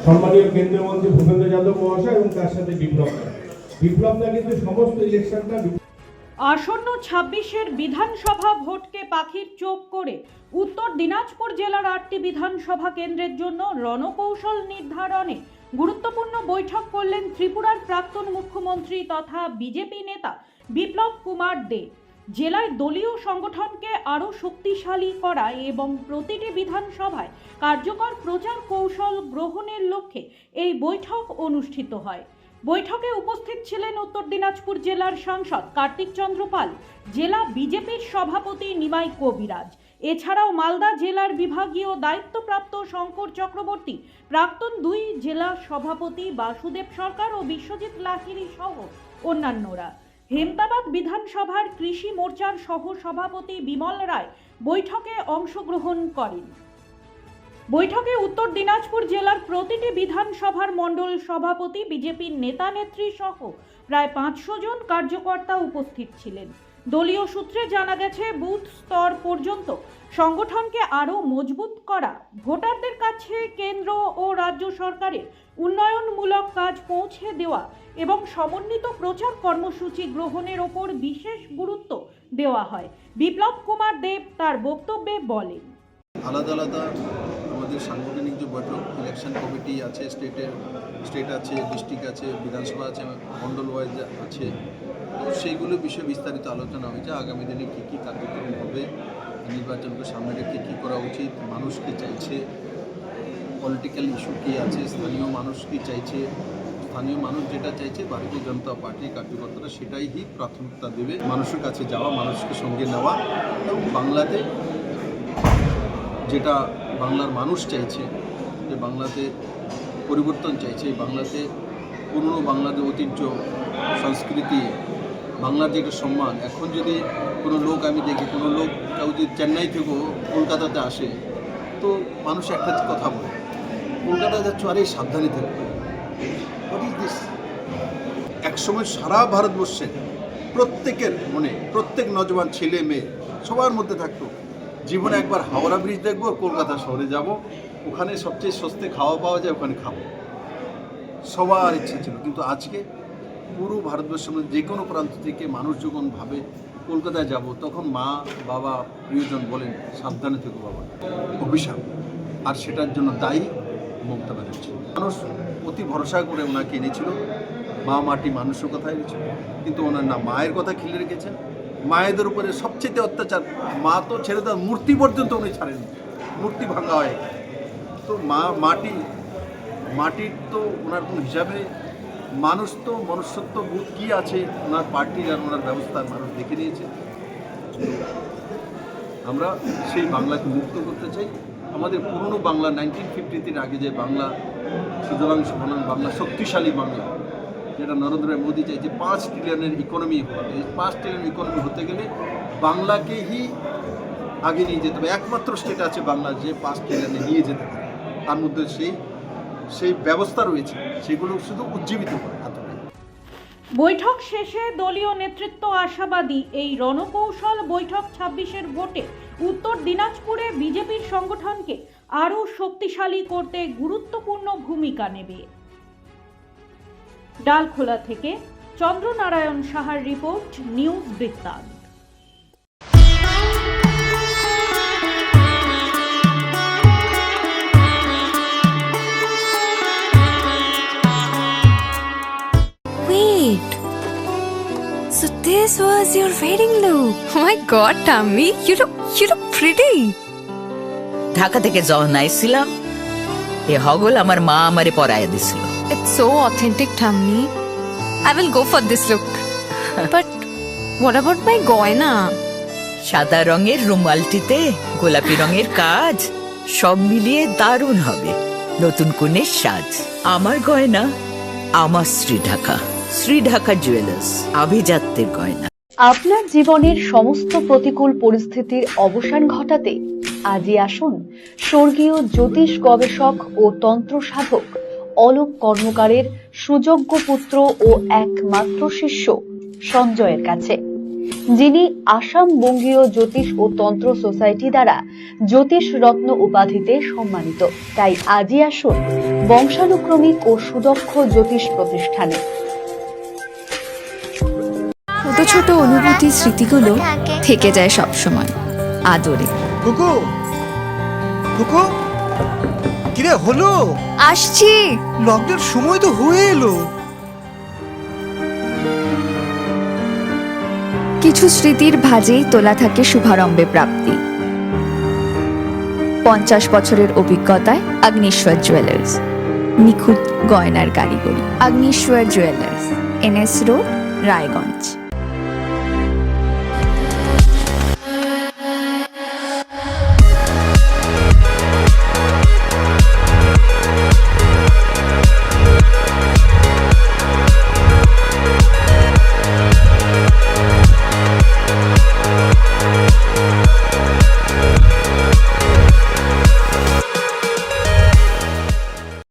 সম্মানীয় কেন্দ্রীয় মন্ত্রী ভূপেন্দ্র যাদব মহাশয় এবং তার সাথে বিপ্লবদা কিন্তু সমস্ত ইলেকশনটা। আসন্ন ২৬-এর বিধানসভা ভোটকে পাখির চোখ করে উত্তর দিনাজপুর জেলার ৮টি বিধানসভা কেন্দ্রের জন্য রণকৌশল নির্ধারণে গুরুত্বপূর্ণ বৈঠক করলেন ত্রিপুরার প্রাক্তন মুখ্যমন্ত্রী তথা বিজেপি নেতা বিপ্লব কুমার দে। জেলায় দলীয় সংগঠনকে আরও শক্তিশালী করা এবং প্রতিটি বিধানসভায় কার্যকর প্রচার কৌশল গ্রহণের লক্ষ্যে এই বৈঠক অনুষ্ঠিত হয়। বৈঠকে উপস্থিত ছিলেন উত্তর দিনাজপুর জেলার সাংসদ কার্তিক চন্দ্র পাল, জেলা বিজেপির সভাপতি নিমাই কবিরাজ, এছাড়াও মালদা জেলার বিভাগীয় দায়িত্বপ্রাপ্ত শঙ্কর চক্রবর্তী, প্রাক্তন ২ জেলা সভাপতি বাসুদেব সরকার ও বিশ্বজিৎ লাহিড়ী সহ অন্যান্যরা। হেমতাবাদ বিধানসভার কৃষি মোর্চার সহ সভাপতি বিমল রায় বৈঠকে অংশগ্রহণ করেন। বৈঠকে উত্তর দিনাজপুর জেলার প্রতিটি বিধানসভার মণ্ডল সভাপতি, বিজেপির নেতা নেত্রী সহ প্রায় ৫০০ জন কার্যকর্তা উপস্থিত ছিলেন। দলীয় সূত্রে জানা গেছে, বুথ স্তর পর্যন্ত সংগঠনকে আরও মজবুত করা, ভোটারদের কাছে কেন্দ্র ও রাজ্য সরকারের উন্নয়নমূলক কাজ পৌঁছে দেওয়া এবং সমন্বিত প্রচার কর্মসূচি গ্রহণের ওপর বিশেষ গুরুত্ব দেওয়া হয়। বিপ্লব কুমার দেব তার বক্তব্যে বলেন, আলাদা আলাদা আমাদের সাংগঠনিক যে বৈঠক, ইলেকশন কমিটি আছে, স্টেট আছে, ডিস্ট্রিক্ট আছে, বিধানসভা আছে, মন্ডল ওয়াইজ আছে, তো সেইগুলো বিষয়ে বিস্তারিত আলোচনা হয়েছে। আগামী দিনে কী কী কার্যক্রম হবে, নির্বাচনকে সামনে রেখে কী করা উচিত, মানুষ কী চাইছে, পলিটিক্যাল ইস্যু কী আছে, স্থানীয় মানুষ কী চাইছে, স্থানীয় মানুষ যেটা চাইছে ভারতীয় জনতা পার্টির কার্যকর্তারা সেটাই প্রাথমিকতা দেবে। মানুষের কাছে যাওয়া, মানুষকে সঙ্গে নেওয়া এবং বাংলাতে যেটা বাংলার মানুষ চাইছে, যে বাংলাতে পরিবর্তন চাইছে, বাংলাতে পুরনো বাংলাতে ঐতিহ্য, সংস্কৃতি, বাংলার যেটা সম্মান। এখন যদি কোনো লোক, আমি দেখি কোনো লোক কেউ যদি চেন্নাই থেকেও কলকাতাতে আসে, তো মানুষ একটা কথা বলে, কলকাতা যাচ্ছ, আরে সাবধানে থাকবে। What is this? একসময় সারা ভারতবর্ষে প্রত্যেকের মনে, প্রত্যেক নজওয়ান ছেলে মেয়ে সবার মধ্যে থাকতো, জীবনে একবার হাওড়া ব্রিজ দেখবো, কলকাতা শহরে যাব, ওখানে সবচেয়ে সস্তে খাওয়া পাওয়া যায়, ওখানে খাবো, সবার ইচ্ছা ছিল। কিন্তু আজকে পুরো ভারতবর্ষের মধ্যে যে কোনো প্রান্ত থেকে মানুষ যখন ভাবে কলকাতায় যাব, তখন মা বাবা প্রিয়জন বলেন সাবধানে থেকো বাবা, অভিশাপ। আর সেটার জন্য দায়ী মমতা ব্যানার্জি। মানুষ অতি ভরসা করে ওনাকে এনেছিল, মা মাটি মানুষের কথা এনেছিল, কিন্তু ওনার না মায়ের কথা খেলে রেখেছেন। মায়েদের উপরে সবচেয়ে অত্যাচার, মা তো ছেড়ে দেওয়ার, মূর্তি পর্যন্ত উনি ছাড়েন, মূর্তি ভাঙা হয়। তো মাটির তো ওনার কোন হিসাবে, মানুষ তো মনুষ্যত্ব বোধ কী আছে ওনার পার্টির আর ওনার ব্যবস্থার মানুষ দেখে নিয়েছে। আমরা সেই বাংলাকে মুক্ত করতে চাই। আমাদের পুরনো বাংলা 1953 আগে যে বাংলা, সুতরাং সমান বাংলা, শক্তিশালী বাংলা, যেটা নরেন্দ্র মোদী চাইছে 5 ট্রিলিয়নের ইকোনমি হতে। এই 5 ট্রিলিয়ন ইকোনমি হতে গেলে বাংলাকেই আগে নিয়ে যেতে হবে। একমাত্র স্টেট আছে বাংলা যে 5 ট্রিলিয়নে নিয়ে যেতে পারে, তার মধ্যে সেই ব্যবস্থা রয়েছে, সেগুলো শুধু উজ্জীবিত করে। বৈঠক শেষে দলীয় নেতৃত্ব আশাবাদী, এই রণকৌশল বৈঠক ২৬-এর ভোটে উত্তর দিনাজপুরে বিজেপির সংগঠনকে আরও শক্তিশালী করতে গুরুত্বপূর্ণ ভূমিকা নেবে। ডালখোলা থেকে চন্দ্রনারায়ণ সাহার রিপোর্ট, নিউজ বৃত্তান্ত। Wait, so this was your wedding look. Oh my god, Tammy, you look pretty. Dhaka থেকে যখন আইছিলাম, এ হগল আমার মা আমারে পরাইয়া দিছিল। It's so authentic, Tammy. I will go for this look. But what about my goina? সাদা রঙের রুমালটিতে গোলাপি রঙের কাজ, সব মিলিয়ে দারুণ হবে নতুন কনের সাজ। আমার গয়না আমার শ্রী ঢাকা জুয়েলার্স, আভিজাত্যের গয়না। আপনার জীবনের সমস্ত প্রতিকূল পরিস্থিতির অবসান ঘটাতে আজই আসুন স্বর্গীয় জ্যোতিষ গবেষক ও তন্ত্র সাধক অলোক কর্মকারের সুযোগ্য পুত্র ও একমাত্র শিষ্য সঞ্জয়ের কাছে। যিনি আসাম বঙ্গীয় জ্যোতিষ ও তন্ত্র সোসাইটি দ্বারা জ্যোতিষ রত্ন উপাধিতে সম্মানিত। তাই আজই আসুন বংশানুক্রমিক ও সুদক্ষ জ্যোতিষ প্রতিষ্ঠানে। ছোট ছোট অনুভূতি স্মৃতিগুলো থেকে যায় সব সময় আদরে। কুকু কুকু কিরে হলো? আসছি। লকডাউন সময় তো হয়ে এলো। কিছু স্মৃতির ভাজেই তোলা থাকে শুভারম্ভে প্রাপ্তি। 50 বছরের অভিজ্ঞতায় আগ্নেশ্বর জুয়েলার্স, নিখুঁত গয়নার কারিগরি। Agneshwar jewellers, NS road, Raiganj.